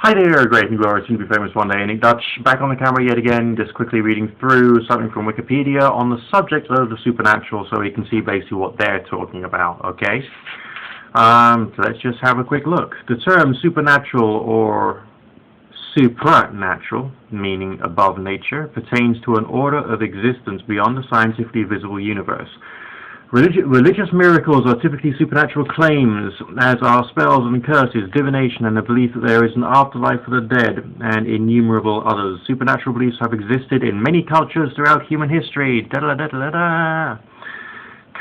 Hi there, great and glorious, soon to be famous one day, Nick Dutch, back on the camera yet again, just quickly reading through something from Wikipedia on the subject of the supernatural so we can see basically what they're talking about, okay? So let's just have a quick look. The term supernatural or supranatural, meaning above nature, pertains to an order of existence beyond the scientifically visible universe. Religious miracles are typically supernatural claims, as are spells and curses, divination, and the belief that there is an afterlife for the dead, and innumerable others. Supernatural beliefs have existed in many cultures throughout human history.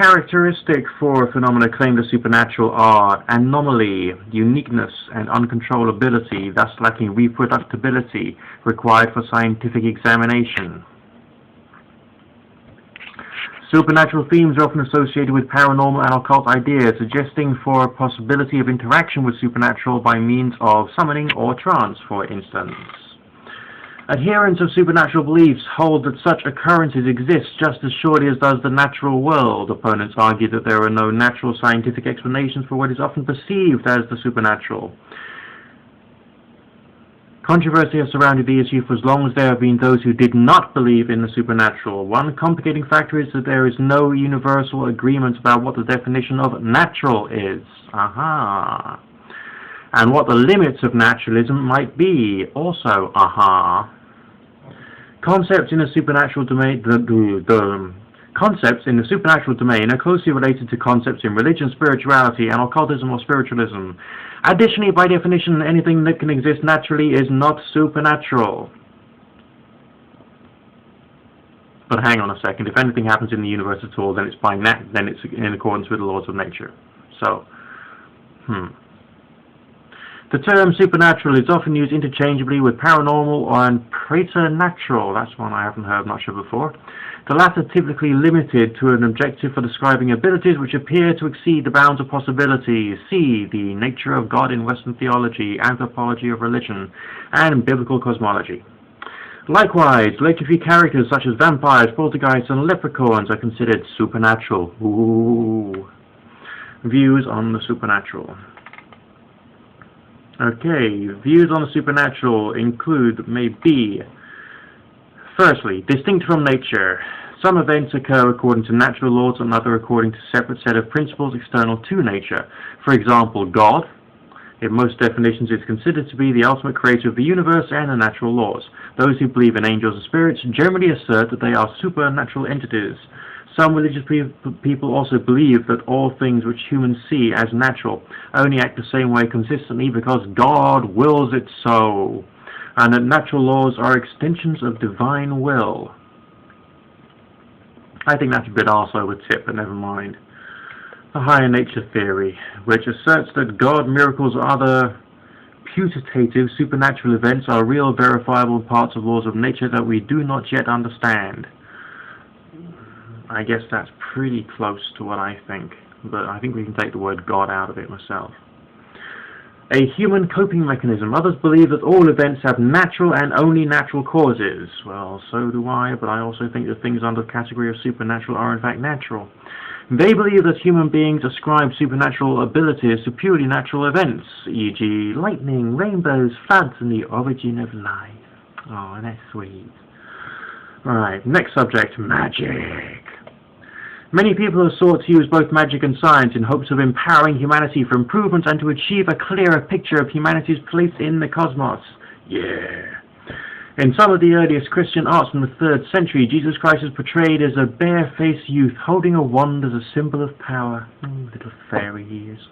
Characteristic for phenomena claimed as supernatural are anomaly, uniqueness, and uncontrollability, thus lacking reproducibility required for scientific examination. Supernatural themes are often associated with paranormal and occult ideas, suggesting for a possibility of interaction with supernatural by means of summoning or trance, for instance. Adherents of supernatural beliefs hold that such occurrences exist just as surely as does the natural world. Opponents argue that there are no natural scientific explanations for what is often perceived as the supernatural. Controversy has surrounded the issue for as long as there have been those who did not believe in the supernatural. One complicating factor is that there is no universal agreement about what the definition of natural is. And what the limits of naturalism might be. Also, Concepts in the supernatural domain are closely related to concepts in religion, spirituality, and occultism or spiritualism. Additionally, by definition, anything that can exist naturally is not supernatural. But hang on a second, if anything happens in the universe at all, then it's in accordance with the laws of nature. So, The term supernatural is often used interchangeably with paranormal and preternatural. That's one I haven't heard much of before. The latter typically limited to an objective for describing abilities which appear to exceed the bounds of possibility. See the nature of God in Western theology, anthropology of religion, and biblical cosmology. Likewise, legendary characters such as vampires, poltergeists, and leprechauns are considered supernatural. Ooh. Views on the supernatural. Okay, views on the supernatural include, maybe, firstly, distinct from nature. Some events occur according to natural laws and others according to a separate set of principles external to nature. For example, God, in most definitions, is considered to be the ultimate creator of the universe and the natural laws. Those who believe in angels and spirits generally assert that they are supernatural entities. Some religious people also believe that all things which humans see as natural only act the same way consistently because God wills it so, and that natural laws are extensions of divine will. I think that's a bit arse over tip, but never mind. The higher nature theory, which asserts that God, miracles, or other putative supernatural events are real, verifiable parts of laws of nature that we do not yet understand. I guess that's pretty close to what I think, but I think we can take the word God out of it myself. A human coping mechanism. Others believe that all events have natural and only natural causes. Well, so do I, but I also think that things under the category of supernatural are in fact natural. They believe that human beings ascribe supernatural abilities to purely natural events, e.g. lightning, rainbows, floods, and the origin of life. Oh, that's sweet. Alright, next subject, magic. Many people have sought to use both magic and science in hopes of empowering humanity for improvement and to achieve a clearer picture of humanity's place in the cosmos. Yeah. In some of the earliest Christian arts from the 3rd century, Jesus Christ is portrayed as a bare-faced youth holding a wand as a symbol of power. Little fairy he is.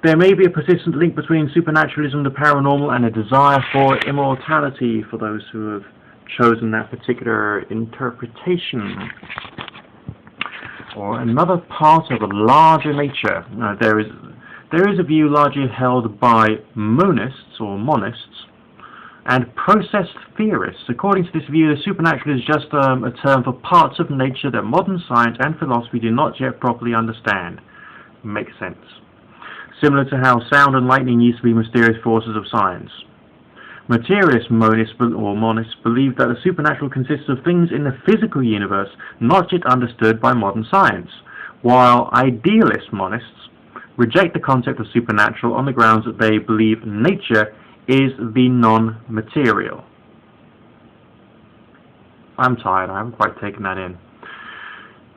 There may be a persistent link between supernaturalism, the paranormal, and a desire for immortality for those who have chosen that particular interpretation. Or another part of a larger nature. There is a view largely held by monists or monists and process theorists. According to this view, the supernatural is just a term for parts of nature that modern science and philosophy do not yet properly understand. Makes sense. Similar to how sound and lightning used to be mysterious forces of science. Materialist monists believe that the supernatural consists of things in the physical universe not yet understood by modern science, while idealist monists reject the concept of supernatural on the grounds that they believe nature is the non-material. I'm tired, I haven't quite taken that in.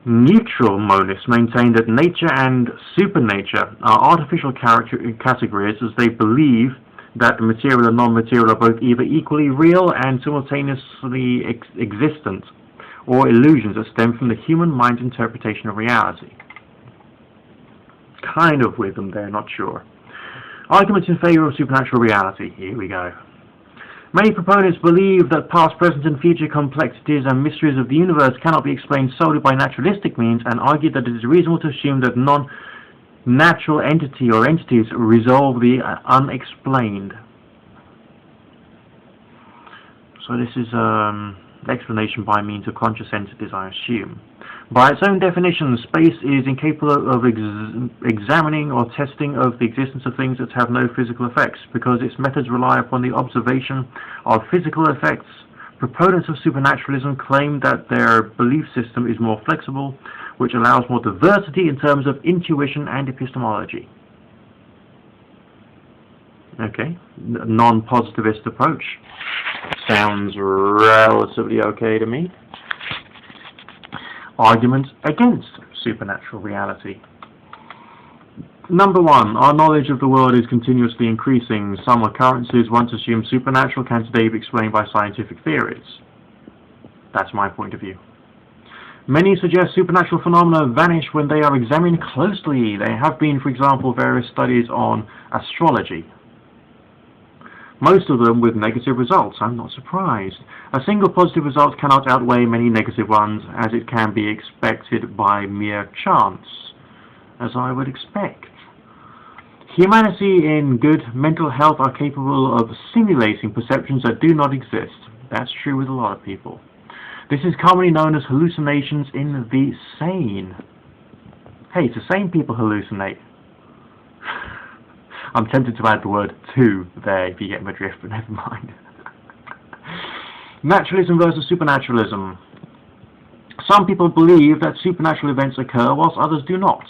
Neutral monists maintain that nature and supernature are artificial categories, as they believe that the material and non-material are both either equally real and simultaneously existent, or illusions that stem from the human mind's interpretation of reality. Kind of with them there, not sure. Arguments in favor of supernatural reality. Here we go. Many proponents believe that past, present, and future complexities and mysteries of the universe cannot be explained solely by naturalistic means, and argue that it is reasonable to assume that non-natural entity or entities resolve the unexplained. So this is explanation by means of conscious entities, I assume. By its own definition, space is incapable of examining or testing of the existence of things that have no physical effects, because its methods rely upon the observation of physical effects. Proponents of supernaturalism claim that their belief system is more flexible, which allows more diversity in terms of intuition and epistemology. Okay, non-positivist approach. Sounds relatively okay to me. Arguments against supernatural reality. Number one, our knowledge of the world is continuously increasing. Some occurrences once assumed supernatural can today be explained by scientific theories. That's my point of view. Many suggest supernatural phenomena vanish when they are examined closely. There have been, for example, various studies on astrology. Most of them with negative results. I'm not surprised. A single positive result cannot outweigh many negative ones, as it can be expected by mere chance, as I would expect. Humanity in good mental health are capable of simulating perceptions that do not exist. That's true with a lot of people. This is commonly known as hallucinations in the sane. Hey, it's the sane people hallucinate. I'm tempted to add the word "to" there, if you get my drift, but never mind. Naturalism versus supernaturalism. Some people believe that supernatural events occur whilst others do not.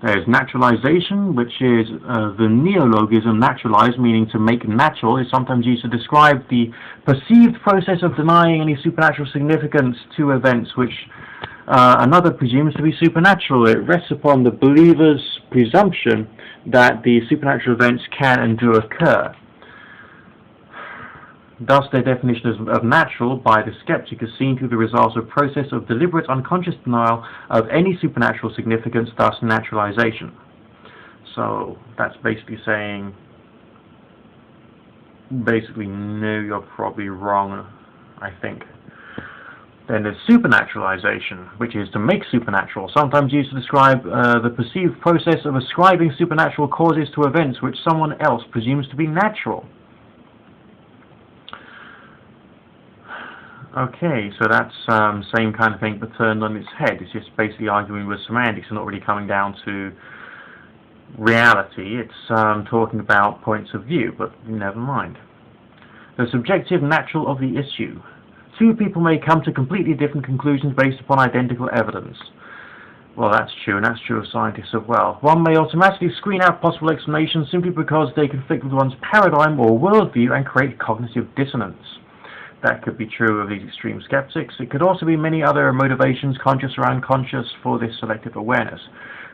There is naturalization, which is the neologism naturalize, meaning to make natural, is sometimes used to describe the perceived process of denying any supernatural significance to events which another presumes to be supernatural. It rests upon the believer's presumption that the supernatural events can and do occur. Thus, their definition of natural by the skeptic is seen through the results of a process of deliberate unconscious denial of any supernatural significance, thus naturalization. So, that's basically saying, no, you're probably wrong, I think. Then there's supernaturalization, which is to make supernatural, sometimes used to describe the perceived process of ascribing supernatural causes to events which someone else presumes to be natural. Okay, so that's same kind of thing but turned on its head. It's just basically arguing with semantics and not really coming down to reality. It's talking about points of view, but never mind. The subjective natural of the issue. Two people may come to completely different conclusions based upon identical evidence. Well, that's true, and that's true of scientists as well. One may automatically screen out possible explanations simply because they conflict with one's paradigm or worldview and create cognitive dissonance. That could be true of these extreme skeptics. It could also be many other motivations, conscious or unconscious, for this selective awareness.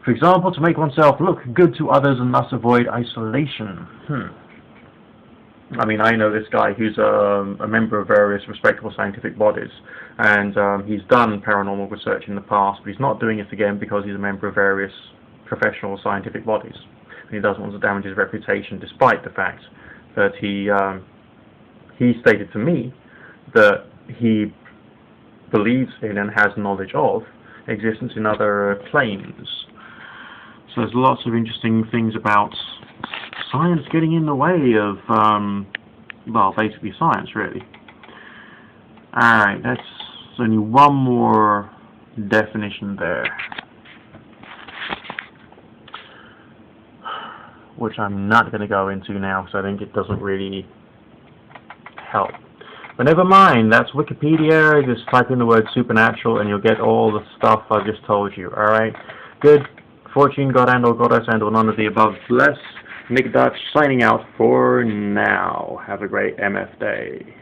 For example, to make oneself look good to others and thus avoid isolation. I mean, I know this guy who's a member of various respectable scientific bodies, and he's done paranormal research in the past, but he's not doing it again because he's a member of various professional scientific bodies. And he doesn't want to damage his reputation, despite the fact that he stated to me that he believes in and has knowledge of existence in other planes. So there's lots of interesting things about science getting in the way of, well, basically science, really. Alright, that's only one more definition there, which I'm not going to go into now because I think it doesn't really help. But never mind, that's Wikipedia. Just type in the word supernatural and you'll get all the stuff I've just told you. Alright? Good fortune, God and or goddess and or none of the above bless. Nick Dutch signing out for now. Have a great MF day.